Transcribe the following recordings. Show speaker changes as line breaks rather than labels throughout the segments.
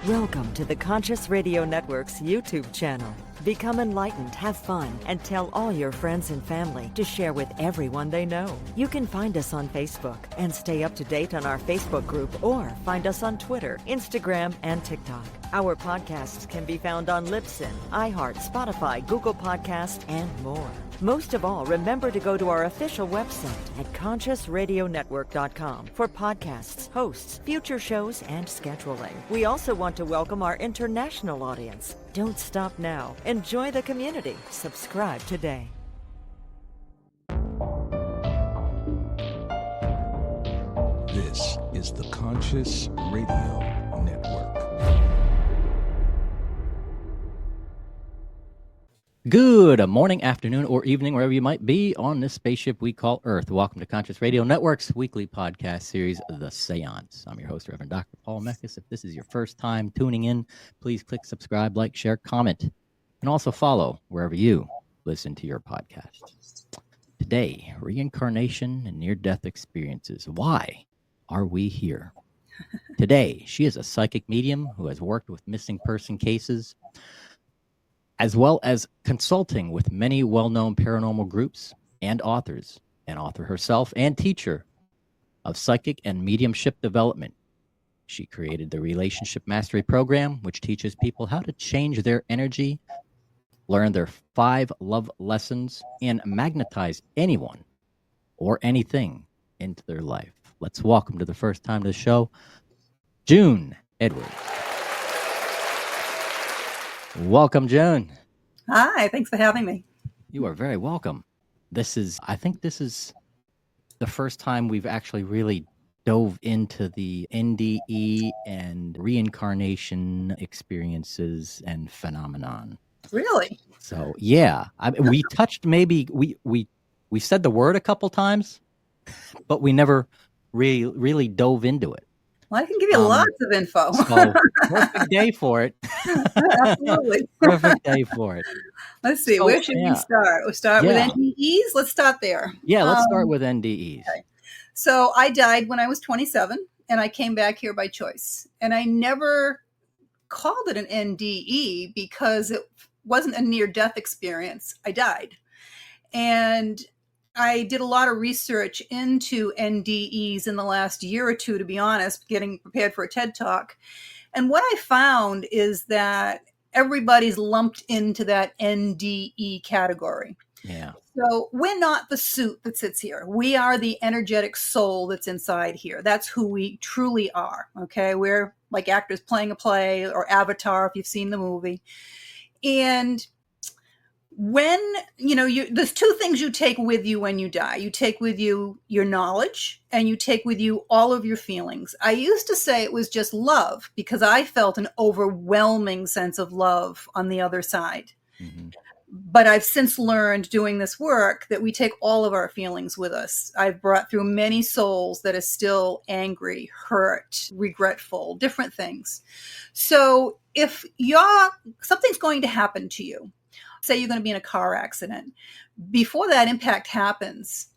Welcome to the Conscious Radio Network's YouTube channel. Become enlightened, have fun, and tell all your friends and family to share with everyone they know. You can find us on Facebook and stay up to date on our Facebook group, or find us on Twitter, Instagram, and TikTok. Our podcasts can be found on Libsyn, iHeart, Spotify, Google Podcast, and more. Most of all, remember to go to our official website at consciousradionetwork.com for podcasts, hosts, future shows, and scheduling. We also want to welcome our international audience. Don't stop now. Enjoy the community. Subscribe today.
This is the Conscious Radio Network.
Good morning, afternoon, or evening, wherever you might be on this spaceship we call Earth. Welcome to Conscious Radio Network's weekly podcast series, The Seance. I'm your host, Reverend Dr. Paul Meckes. If this is your first time tuning in, please click subscribe, like, share, comment, and also follow wherever you listen to your podcast. Today, reincarnation and near-death experiences. Why are we here? Today, she is a psychic medium who has worked with missing person cases, as well as consulting with many well-known paranormal groups and authors, an author herself and teacher of psychic and mediumship development. She created the Relationship Mastery Program, which teaches people how to change their energy, learn their 5 love lessons, and magnetize anyone or anything into their life. Let's welcome to the first time to the show, June Edwards. Welcome, June.
Hi, thanks for having me.
You are very welcome. I think this is the first time we've actually really dove into the NDE and reincarnation experiences and phenomenon.
Really?
So, yeah, we touched we said the word a couple times, but we never really dove into it.
Well, I can give you lots of info.
So, perfect day for it.
Absolutely.
Perfect day for it.
Let's see, where should we start? We'll start with NDEs? Let's start there.
Yeah, let's start with NDEs.
Okay. So I died when I was 27, and I came back here by choice. And I never called it an NDE because it wasn't a near-death experience. I died. And I did a lot of research into NDEs in the last year or two, to be honest, getting prepared for a TED Talk. And what I found is that everybody's lumped into that NDE category.
Yeah.
So we're not the suit that sits here. We are the energetic soul that's inside here. That's who we truly are. Okay. We're like actors playing a play, or Avatar, if you've seen the movie. And when, there's 2 things you take with you when you die. You take with you your knowledge, and you take with you all of your feelings. I used to say it was just love because I felt an overwhelming sense of love on the other side. Mm-hmm. But I've since learned doing this work that we take all of our feelings with us. I've brought through many souls that are still angry, hurt, regretful, different things. So if something's going to happen to you, say you're going to be in a car accident, before that impact happens,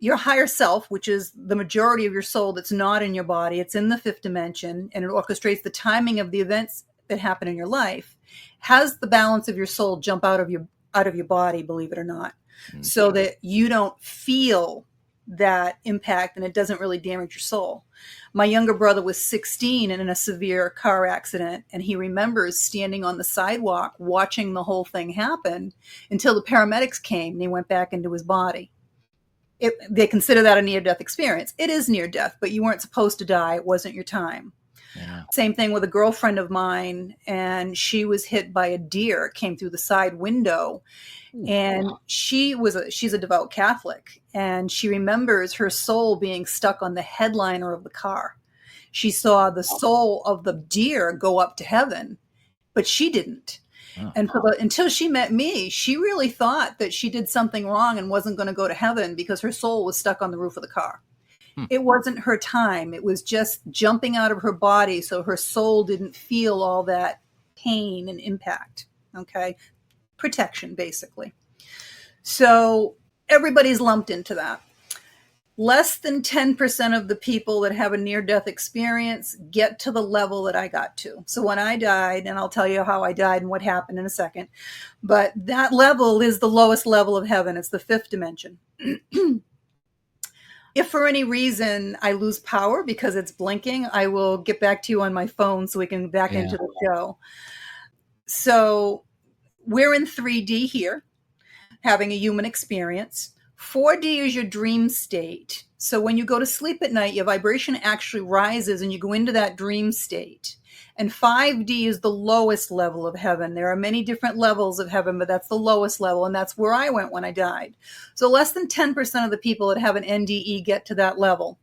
your higher self, which is the majority of your soul that's not in your body, it's in the 5th dimension, and it orchestrates the timing of the events that happen in your life, has the balance of your soul jump out of your body, believe it or not, so that you don't feel that impact and it doesn't really damage your soul. My younger brother was 16 and in a severe car accident, and he remembers standing on the sidewalk watching the whole thing happen until the paramedics came and he went back into his body. They consider that a near-death experience. It is near-death, but you weren't supposed to die. It wasn't your time. Yeah. Same thing with a girlfriend of mine, and she was hit by a deer, came through the side window. And she's a devout Catholic, and she remembers her soul being stuck on the headliner of the car. She saw the soul of the deer go up to heaven, but she didn't. Oh. And until she met me, she really thought that she did something wrong and wasn't going to go to heaven because her soul was stuck on the roof of the car. It wasn't her time. It was just jumping out of her body, so her soul didn't feel all that pain and impact. Okay. Protection, basically. So everybody's lumped into that. Less than 10% of the people that have a near-death experience get to the level that I got to. So when I died, and I'll tell you how I died and what happened in a second, but that level is the lowest level of heaven. It's the fifth dimension. If for any reason I lose power because it's blinking, I will get back to you on my phone so we can back into the show. So we're in 3D here, having a human experience. 4D is your dream state. So when you go to sleep at night, your vibration actually rises and you go into that dream state. And 5D is the lowest level of heaven. There are many different levels of heaven, but that's the lowest level. And that's where I went when I died. So less than 10% of the people that have an NDE get to that level.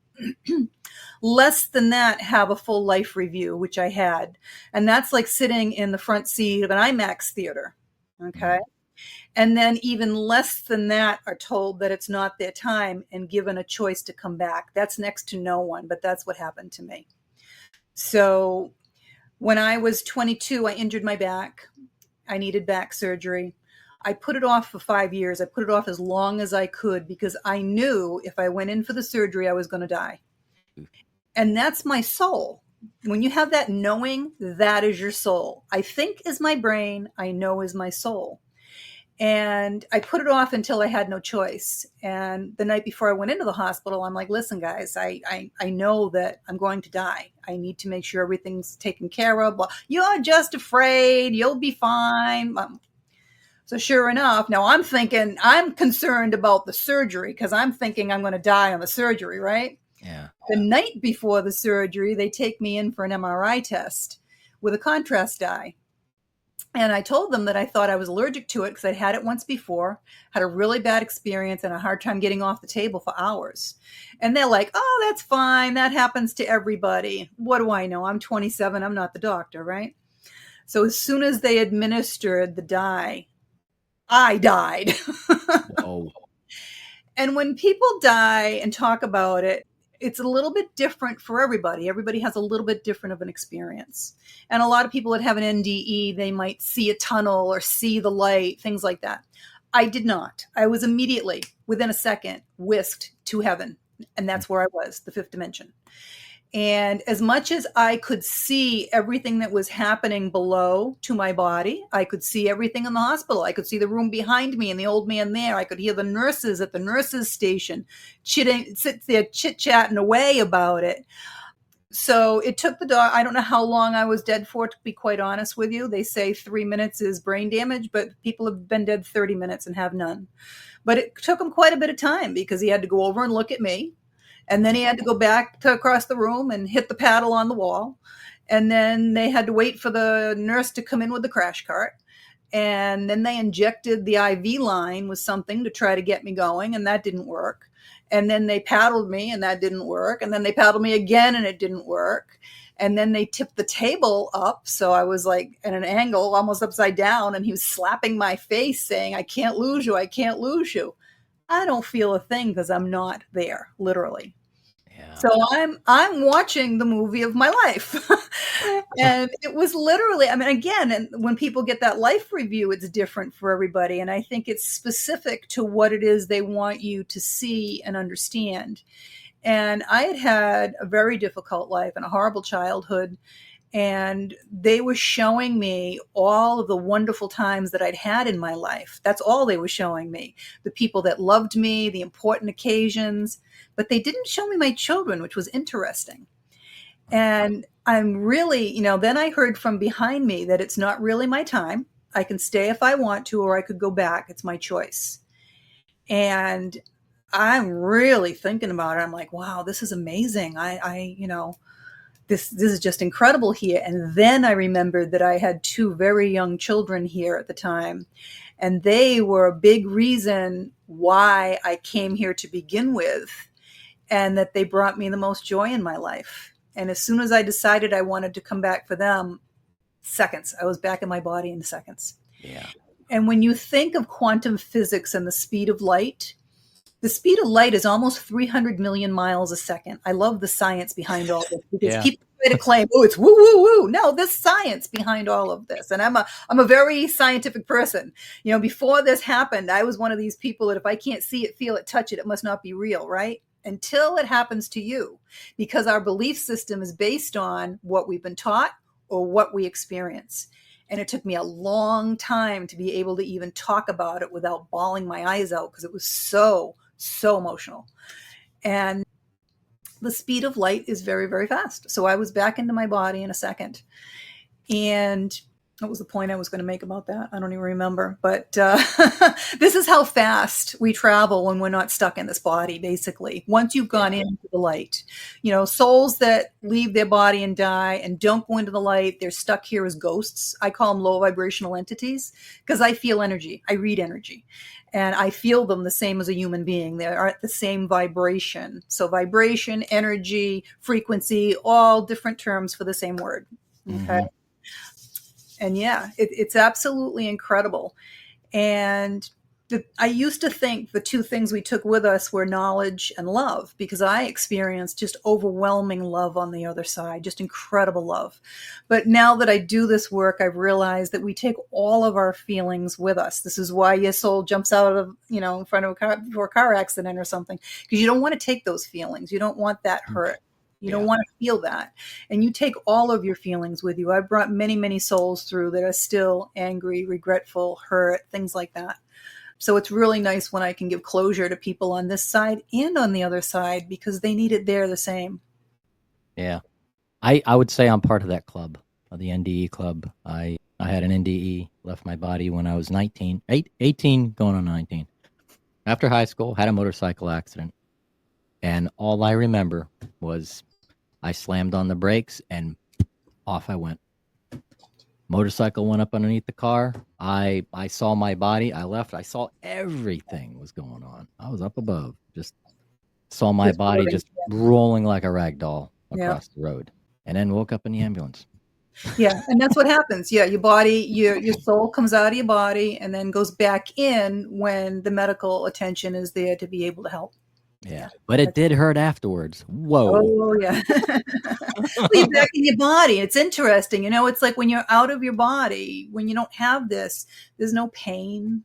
Less than that have a full life review, which I had. And that's like sitting in the front seat of an IMAX theater. Okay. And then even less than that are told that it's not their time and given a choice to come back. That's next to no one, but that's what happened to me. So when I was 22, I injured my back. I needed back surgery. I put it off for 5 years. I put it off as long as I could because I knew if I went in for the surgery, I was going to die. And that's my soul. When you have that knowing, that is your soul. I think is my brain. I know is my soul. And I put it off until I had no choice. And the night before I went into the hospital, I'm like, listen, guys, I know that I'm going to die. I need to make sure everything's taken care of. Well, you're just afraid. You'll be fine. So sure enough, now I'm thinking, I'm concerned about the surgery because I'm thinking I'm going to die on the surgery, right?
Yeah.
The night before the surgery, they take me in for an MRI test with a contrast dye. And I told them that I thought I was allergic to it because I'd had it once before, had a really bad experience and a hard time getting off the table for hours. And they're like, oh, that's fine. That happens to everybody. What do I know? I'm 27. I'm not the doctor, right? So as soon as they administered the dye, I died.
Oh.
And when people die and talk about it, it's a little bit different for everybody. Everybody has a little bit different of an experience. And a lot of people that have an NDE, they might see a tunnel or see the light, things like that. I did not. I was immediately, within a second, whisked to heaven. And that's where I was, the fifth dimension. And as much as I could see everything that was happening below to my body, I could see everything in the hospital. I could see the room behind me and the old man there. I could hear the nurses at the nurses' station sit there chit-chatting away about it. So it took the dog. I don't know how long I was dead for, to be quite honest with you. They say 3 minutes is brain damage, but people have been dead 30 minutes and have none. But it took him quite a bit of time because he had to go over and look at me. And then he had to go back to across the room and hit the paddle on the wall. And then they had to wait for the nurse to come in with the crash cart. And then they injected the IV line with something to try to get me going. And that didn't work. And then they paddled me and that didn't work. And then they paddled me again and it didn't work. And then they tipped the table up. So I was like at an angle, almost upside down. And he was slapping my face saying, I can't lose you. I can't lose you. I don't feel a thing because I'm not there, literally. Yeah. So I'm watching the movie of my life. And it was literally, I mean, again, and when people get that life review, it's different for everybody. And I think it's specific to what it is they want you to see and understand. And I had a very difficult life and a horrible childhood. And they were showing me all of the wonderful times that I'd had in my life. That's all they were showing me. The people that loved me, the important occasions. But they didn't show me my children, which was interesting. And I'm really, then I heard from behind me that it's not really my time. I can stay if I want to, or I could go back. It's my choice. And I'm really thinking about it. I'm like, wow, this is amazing. This is just incredible here. And then I remembered that I had 2 very young children here at the time. And they were a big reason why I came here to begin with, and that they brought me the most joy in my life. And as soon as I decided I wanted to come back for them, seconds, I was back in my body in seconds.
Yeah.
And when you think of quantum physics and the speed of light, the speed of light is almost 300 million miles a second. I love the science behind all this because people try to claim, oh, it's woo, woo, woo. No, there's science behind all of this. And I'm a very scientific person. Before this happened, I was one of these people that if I can't see it, feel it, touch it, it must not be real, right? until it happens to you, because our belief system is based on what we've been taught or what we experience. And it took me a long time to be able to even talk about it without bawling my eyes out, because it was so, so emotional. And the speed of light is very, very fast. So I was back into my body in a second. And what was the point I was going to make about that? I don't even remember. But this is how fast we travel when we're not stuck in this body, basically. Once you've gone into the light. Souls that leave their body and die and don't go into the light, they're stuck here as ghosts. I call them low vibrational entities, because I feel energy. I read energy. And I feel them the same as a human being. They are at the same vibration. So vibration, energy, frequency, all different terms for the same word. Okay. Mm-hmm. And yeah, it's absolutely incredible. And I used to think the two things we took with us were knowledge and love, because I experienced just overwhelming love on the other side, just incredible love. But now that I do this work, I've realized that we take all of our feelings with us. This is why your soul jumps out of, in front of a car before a car accident or something, because you don't want to take those feelings. You don't want that hurt. You don't want to feel that. And you take all of your feelings with you. I've brought many, many souls through that are still angry, regretful, hurt, things like that. So it's really nice when I can give closure to people on this side and on the other side, because they need it there the same.
Yeah. I would say I'm part of that club, the NDE club. I had an NDE, left my body when I was 18 going on 19. After high school, had a motorcycle accident. And all I remember was I slammed on the brakes and off I went. Motorcycle went up underneath the car. I saw my body. I left. I saw everything was going on. I was up above. Just saw my body just rolling like a rag doll across the road. And then woke up in the ambulance.
Yeah, and that's what happens. Yeah, your body, your soul comes out of your body and then goes back in when the medical attention is there to be able to help.
Yeah, but it did hurt afterwards. Whoa.
Oh, yeah. You're back in your body. It's interesting. It's like when you're out of your body, when you don't have this, there's no pain.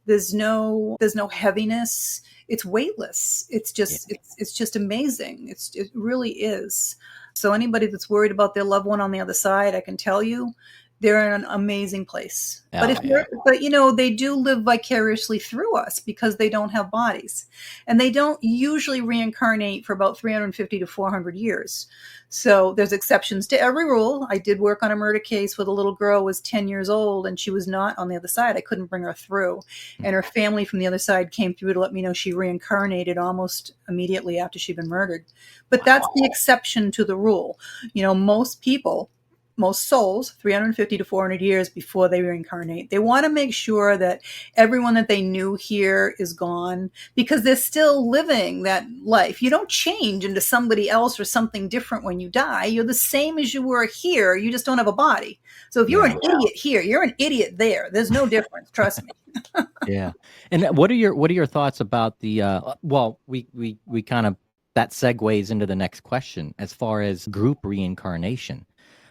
There's no heaviness. It's weightless. It's just, it's just amazing. It really is. So anybody that's worried about their loved one on the other side, I can tell you, they're in an amazing place. But they do live vicariously through us because they don't have bodies, and they don't usually reincarnate for about 350 to 400 years. So there's exceptions to every rule. I did work on a murder case where the little girl was 10 years old and she was not on the other side. I couldn't bring her through, and her family from the other side came through to let me know she reincarnated almost immediately after she'd been murdered. But that's the exception to the rule. Most souls, 350 to 400 years before they reincarnate, they want to make sure that everyone that they knew here is gone, because they're still living that life. You don't change into somebody else or something different when you die. You're the same as you were here. You just don't have a body. So if you're an idiot here, you're an idiot there. There's no difference. Trust me.
Yeah. And what are your thoughts about the, we kind of, that segues into the next question as far as group reincarnation.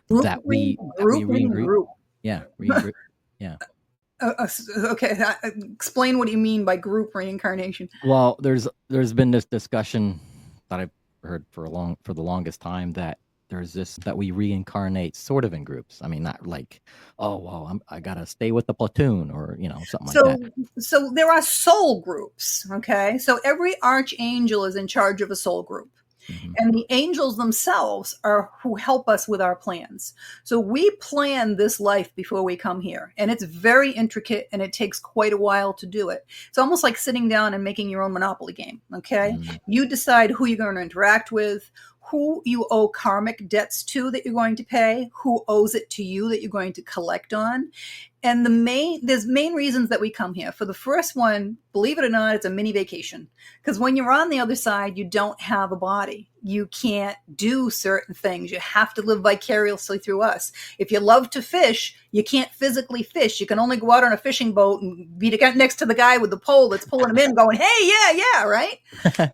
Regroup. Yeah. Regroup. Yeah.
Okay. Explain what you mean by group reincarnation.
Well, there's been this discussion that I've heard for the longest time that there's this, that we reincarnate sort of in groups. I mean, not like, I gotta stay with the platoon or, something like that.
So there are soul groups. Okay. So every archangel is in charge of a soul group. Mm-hmm. And the angels themselves are who help us with our plans. So we plan this life before we come here. And it's very intricate and it takes quite a while to do it. It's almost like sitting down and making your own Monopoly game. Okay. Mm-hmm. You decide who you're going to interact with, who you owe karmic debts to that you're going to pay, who owes it to you that you're going to collect on. And there's main reasons that we come here. For the first one, believe it or not, it's a mini vacation. Because when you're on the other side, you don't have a body. You can't do certain things. You have to live vicariously through us. If you love to fish, you can't physically fish. You can only go out on a fishing boat and be next to the guy with the pole that's pulling him in going, hey, yeah, right?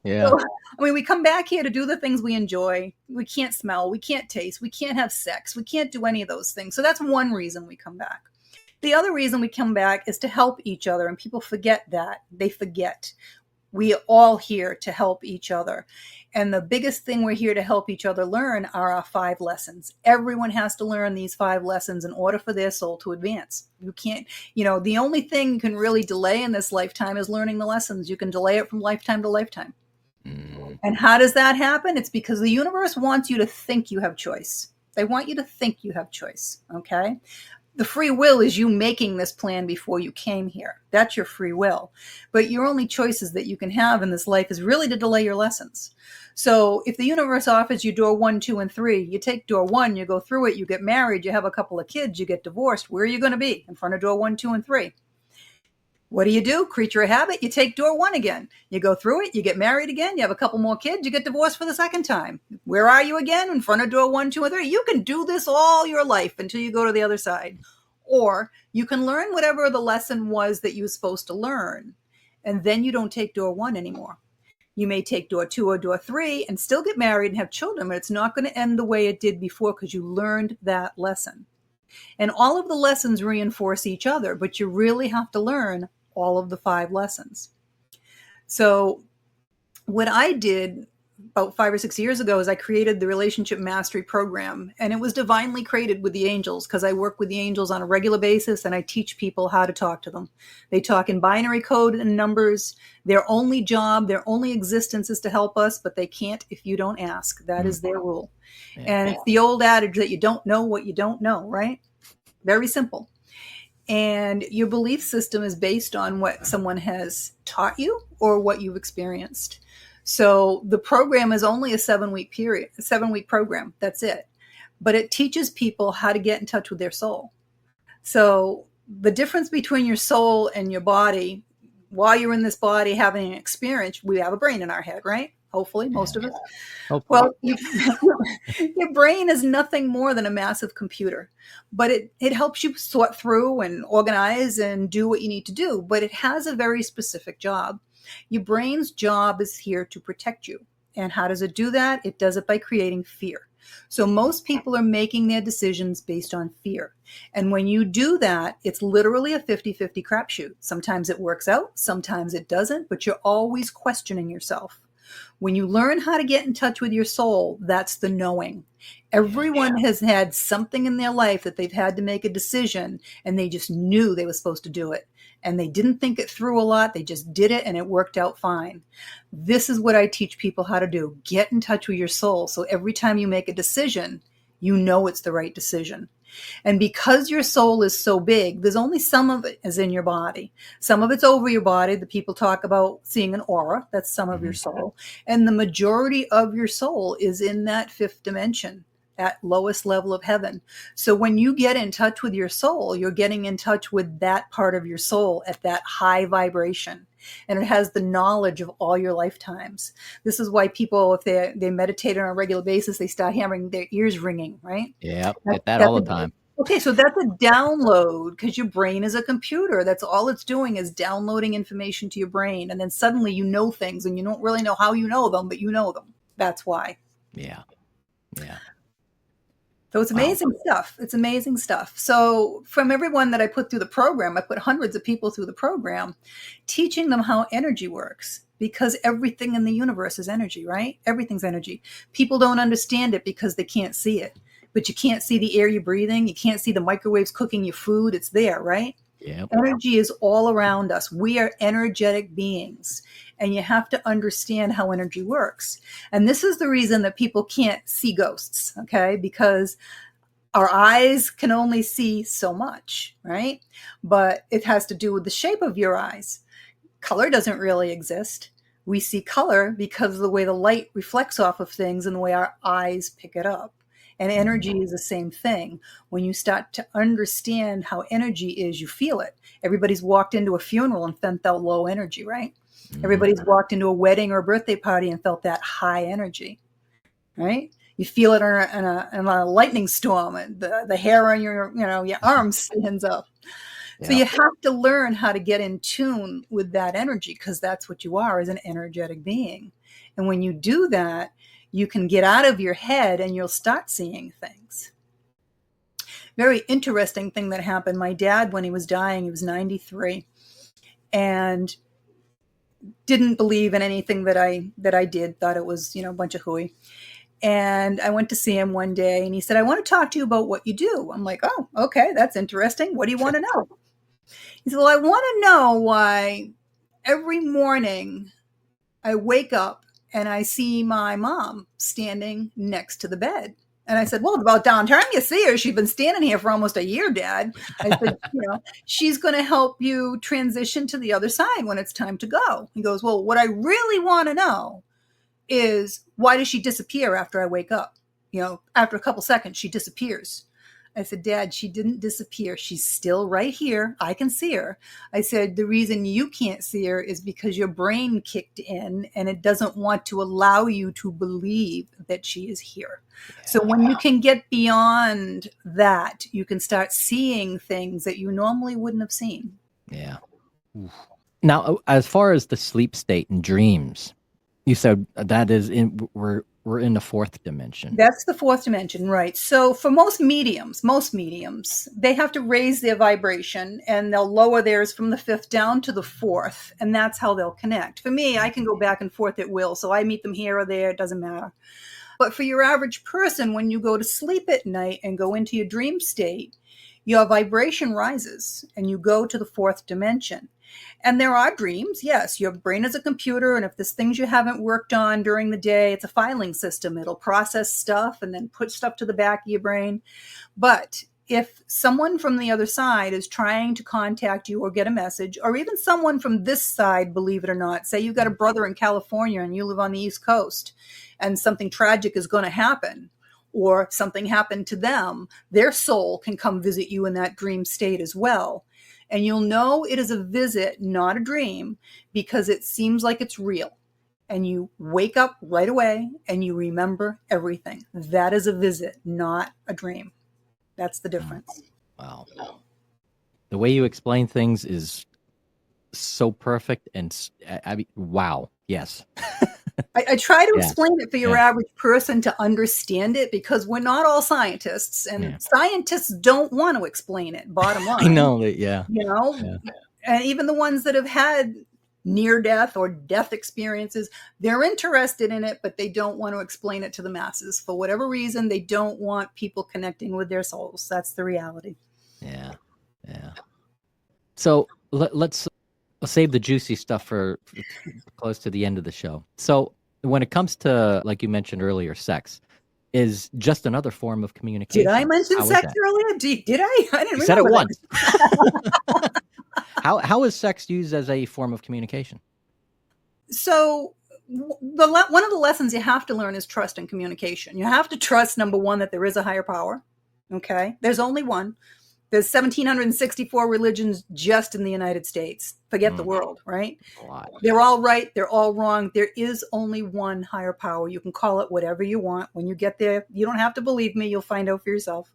Yeah.
So, we come back here to do the things we enjoy. We can't smell. We can't taste. We can't have sex. We can't do any of those things. So that's one reason we come back. The other reason we come back is to help each other, and people forget that. They forget. We are all here to help each other. And the biggest thing we're here to help each other learn are our 5 lessons. Everyone has to learn these 5 lessons in order for their soul to advance. You can't, the only thing you can really delay in this lifetime is learning the lessons. You can delay it from lifetime to lifetime. And how does that happen? It's because the universe wants you to think you have choice. They want you to think you have choice, okay? The free will is you making this plan before you came here. That's your free will. But your only choices that you can have in this life is really to delay your lessons. So if the universe offers you door 1, 2, and 3, you take door 1, you go through it, you get married, you have a couple of kids, you get divorced. Where are you going to be? In front of door 1, 2, and 3. What do? Creature of habit, you take door 1 again. You go through it, you get married again, you have a couple more kids, you get divorced for the second time. Where are you again? In front of door 1, 2, and 3. You can do this all your life until you go to the other side. Or you can learn whatever the lesson was that you were supposed to learn, and then you don't take door 1 anymore. You may take door 2 or door 3 and still get married and have children, but it's not going to end the way it did before because you learned that lesson. And all of the lessons reinforce each other, but you really have to learn all of the 5 lessons. So what I did about 5 or 6 years ago is I created the Relationship Mastery Program, and it was divinely created with the angels because I work with the angels on a regular basis and I teach people how to talk to them. They talk in binary code and numbers. Their only job, their only existence is to help us, but they can't if you don't ask. That is their rule. Yeah. And it's the old adage that you don't know what you don't know, right? Very simple. And your belief system is based on what someone has taught you or what you've experienced. So the program is only a 7-week period, a 7-week program. That's it. But it teaches people how to get in touch with their soul. So the difference between your soul and your body, while you're in this body having an experience, we have a brain in our head, right? Hopefully, most of us. Hopefully. Well, your brain is nothing more than a massive computer, but it helps you sort through and organize and do what you need to do, but it has a very specific job. Your brain's job is here to protect you. And how does it do that? It does it by creating fear. So most people are making their decisions based on fear. And when you do that, it's literally a 50-50 crapshoot. Sometimes it works out, sometimes it doesn't, but you're always questioning yourself. When you learn how to get in touch with your soul, that's the knowing. Everyone has had something in their life that they've had to make a decision and they just knew they were supposed to do it. And they didn't think it through a lot. They just did it and it worked out fine. This is what I teach people how to do. Get in touch with your soul. So every time you make a decision, you know it's the right decision. And because your soul is so big, there's only some of it is in your body. Some of it's over your body. The people talk about seeing an aura. That's some of your soul. And the majority of your soul is in that 5th dimension, at lowest level of heaven. So when you get in touch with your soul, you're getting in touch with that part of your soul at that high vibration. And it has the knowledge of all your lifetimes. This is why people, if they meditate on a regular basis, they start having their ears ringing, right?
Yeah, get that all the time.
Okay, so that's a download because your brain is a computer. That's all it's doing is downloading information to your brain. And then suddenly you know things and you don't really know how you know them, but you know them. That's why.
Yeah.
So it's amazing stuff. It's amazing stuff. So from everyone that I put through the program, I put hundreds of people through the program, teaching them how energy works because everything in the universe is energy, right? Everything's energy. People don't understand it because they can't see it. But you can't see the air you're breathing. You can't see the microwaves cooking your food. It's there, right?
Yep.
Energy is all around us. We are energetic beings. And you have to understand how energy works. And this is the reason that people can't see ghosts, okay? Because our eyes can only see so much, right? But it has to do with the shape of your eyes. Color doesn't really exist. We see color because of the way the light reflects off of things and the way our eyes pick it up. And energy is the same thing. When you start to understand how energy is, you feel it. Everybody's walked into a funeral and felt that low energy, right? Everybody's walked into a wedding or a birthday party and felt that high energy, right? You feel it in a lightning storm, and the hair on your arms stands up. Yeah. So you have to learn how to get in tune with that energy because that's what you are as an energetic being. And when you do that, you can get out of your head and you'll start seeing things. Very interesting thing that happened. My dad, when he was dying, he was 93. And didn't believe in anything that I did, thought it was, a bunch of hooey. And I went to see him one day and he said, I want to talk to you about what you do. I'm like, oh, okay, that's interesting. What do you want to know? He said, well, I want to know why every morning I wake up and I see my mom standing next to the bed. And I said, well, it's about damn time you see her. She's been standing here for almost a year, Dad. I said, she's going to help you transition to the other side when it's time to go. He goes, well, what I really want to know is, why does she disappear after I wake up? After a couple seconds, she disappears. I said, Dad, she didn't disappear. She's still right here. I can see her. I said, the reason you can't see her is because your brain kicked in and it doesn't want to allow you to believe that she is here. So when you can get beyond that, you can start seeing things that you normally wouldn't have seen.
Yeah. Now, as far as the sleep state and dreams, you said that is we're in the fourth dimension.
That's the fourth dimension, right? So for most mediums, they have to raise their vibration and they'll lower theirs from the fifth down to the fourth, and that's how they'll connect. For me, I can go back and forth at will, so I meet them here or there, it doesn't matter. But for your average person, when you go to sleep at night and go into your dream state, your vibration rises and you go to the fourth dimension. And there are dreams. Yes, your brain is a computer. And if there's things you haven't worked on during the day, it's a filing system. It'll process stuff and then put stuff to the back of your brain. But if someone from the other side is trying to contact you or get a message, or even someone from this side, believe it or not, say you've got a brother in California and you live on the East Coast and something tragic is going to happen, or something happened to them, their soul can come visit you in that dream state as well. And you'll know it is a visit, not a dream, because it seems like it's real. And you wake up right away and you remember everything. That is a visit, not a dream. That's the difference.
Wow. The way you explain things is so perfect. And I mean, wow. Yes.
I try to explain it for your average person to understand it, because we're not all scientists, and scientists don't want to explain it, bottom line.
I know that,
And even the ones that have had near-death or death experiences, they're interested in it, but they don't want to explain it to the masses. For whatever reason, they don't want people connecting with their souls. That's the reality.
Yeah. So let's save the juicy stuff for close to the end of the show. So when it comes to, like you mentioned earlier, sex is just another form of communication.
Did I mention sex earlier? Did I? I didn't
you said it once.
that.
How is sex used as a form of communication?
So one of the lessons you have to learn is trust and communication. You have to trust, number one, that there is a higher power. Okay. There's only one. There's 1,764 religions just in the United States. Forget the world, right? They're all right. They're all wrong. There is only one higher power. You can call it whatever you want. When you get there, you don't have to believe me. You'll find out for yourself.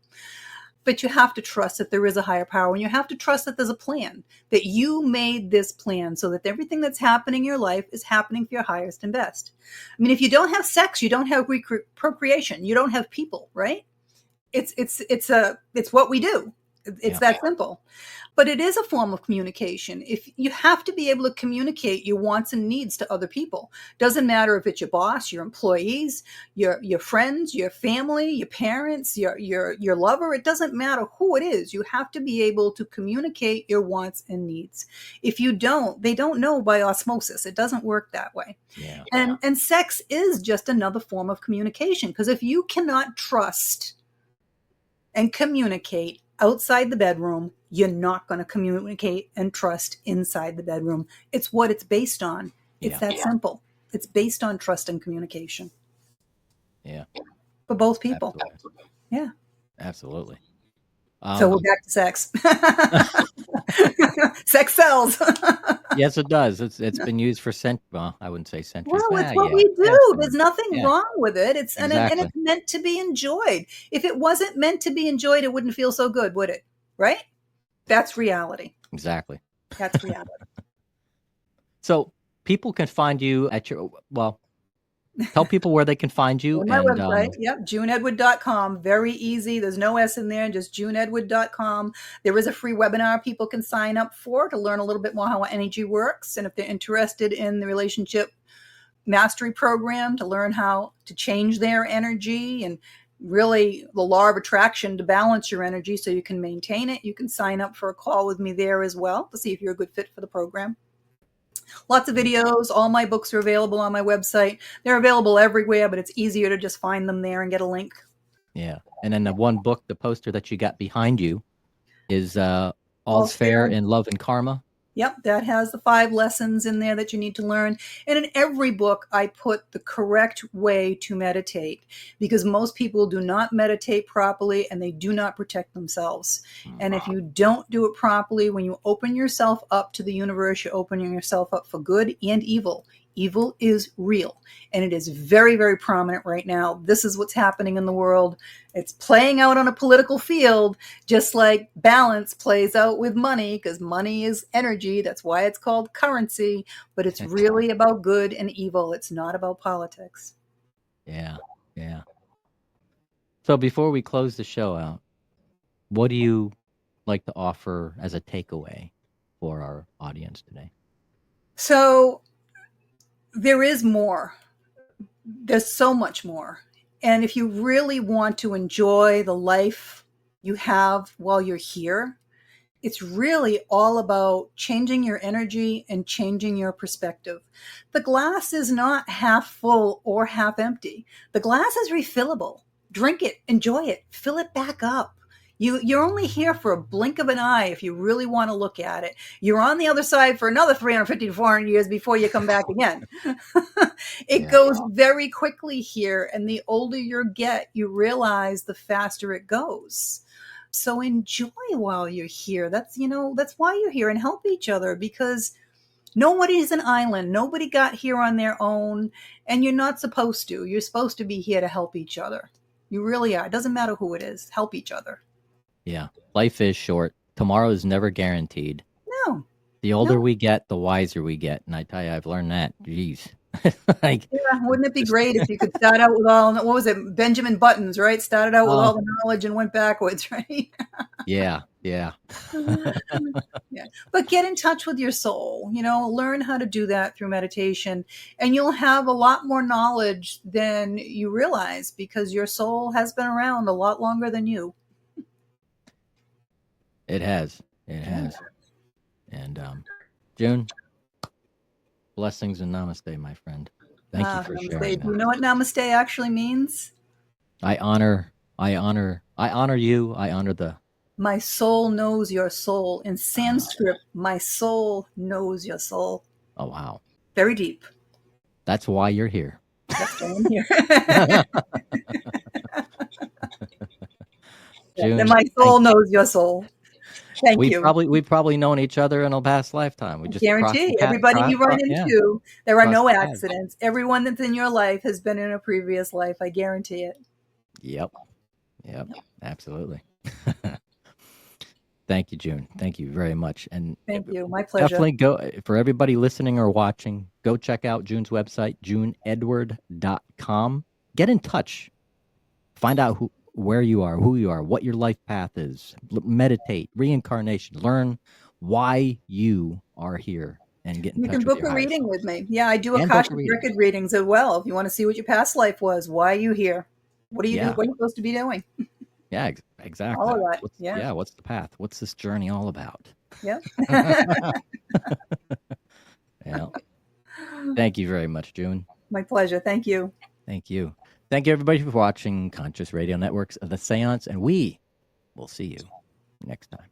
But you have to trust that there is a higher power. And you have to trust that there's a plan, that you made this plan so that everything that's happening in your life is happening for your highest and best. I mean, if you don't have sex, you don't have procreation. You don't have people, right? It's what we do. It's that simple. But it is a form of communication. If you have to be able to communicate your wants and needs to other people. Doesn't matter if it's your boss, your employees, your friends, your family, your parents, your lover. It doesn't matter who it is. You have to be able to communicate your wants and needs. If you don't, they don't know by osmosis. It doesn't work that way.
Yeah.
And sex is just another form of communication, because if you cannot trust and communicate outside the bedroom, you're not going to communicate and trust inside the bedroom. It's what it's based on. It's that simple. It's based on trust and communication.
Yeah.
For both people.
Absolutely.
Yeah.
Absolutely.
So we're back to sex. Sex sells.
Yes, it does. It's been used for well, I wouldn't say centuries.
Well, it's what we do. There's nothing wrong with it. And it's meant to be enjoyed. If it wasn't meant to be enjoyed, it wouldn't feel so good, would it? Right? That's reality.
Exactly.
That's reality.
So people can find you at your, Tell people where they can find you.
On my
And
website, yep, juneedwood.com. Very easy. There's no S in there, just juneedwood.com. There is a free webinar people can sign up for to learn a little bit more how energy works. And if they're interested in the relationship mastery program to learn how to change their energy and really the law of attraction to balance your energy so you can maintain it, you can sign up for a call with me there as well to see if you're a good fit for the program. Lots of videos. All my books are available on my website. They're available everywhere, but it's easier to just find them there and get a link.
yeah. And then the one book, the poster that you got behind you is All's Fair in Love and Karma.
Yep, that has the 5 lessons in there that you need to learn. And in every book, I put the correct way to meditate because most people do not meditate properly and they do not protect themselves. And if you don't do it properly, when you open yourself up to the universe, you're opening yourself up for good and evil. Evil is real, and it is very, very prominent right now. This is what's happening in the world. It's playing out on a political field, just like balance plays out with money, because money is energy. That's why it's called currency, but it's really about good and evil. It's not about politics.
Yeah, yeah. So before we close the show out, what do you like to offer as a takeaway for our audience today?
So there is more. There's so much more. And if you really want to enjoy the life you have while you're here, it's really all about changing your energy and changing your perspective. The glass is not half full or half empty. The glass is refillable. Drink it, enjoy it, fill it back up. You're only here for a blink of an eye if you really want to look at it. You're on the other side for another 350 to 400 years before you come back again. It goes very quickly here, and the older you get, you realize the faster it goes. So enjoy while you're here. That's why you're here, and help each other, because nobody's an island. Nobody got here on their own, and you're not supposed to. You're supposed to be here to help each other. You really are. It doesn't matter who it is. Help each other.
Yeah. Life is short. Tomorrow is never guaranteed.
No.
The older we get, the wiser we get. And I tell you, I've learned that. Jeez.
Wouldn't it be great if you could start out with all, what was it, Benjamin Buttons, right? Started out with all the knowledge and went backwards, right?
Yeah.
Yeah. But get in touch with your soul, learn how to do that through meditation, and you'll have a lot more knowledge than you realize because your soul has been around a lot longer than you.
It has. It has. And June, blessings and namaste, my friend. Thank you for sharing.
Do you know what namaste actually means?
I honor you. I honor the.
My soul knows your soul. In Sanskrit, my soul knows your soul.
Oh, wow.
Very deep.
That's why you're here.
That's why I'm here.
June,
and my soul knows your soul. Thank you.
We've probably known each other in a past lifetime. We just
guarantee everybody you run into, there are no accidents. Everyone that's in your life has been in a previous life. I guarantee it.
Yep. Absolutely. Thank you, June. Thank you very much. And
thank you. My pleasure.
Definitely go, for everybody listening or watching, go check out June's website, juneedward.com. Get in touch. Find out where you are, who you are, what your life path is. Meditate, reincarnation, learn why you are here, and get in touch.
You can book a reading with me. Yeah, I do Akashic record readings as well. If you want to see what your past life was, why are you here? What do you do? What are you supposed to be doing?
Yeah, exactly.
All of that.
What's the path? What's this journey all about?
Yeah.
Yeah. Thank you very much, June.
My pleasure. Thank you.
Thank you. Thank you, everybody, for watching Conscious Radio Networks of the Seance, and we will see you next time.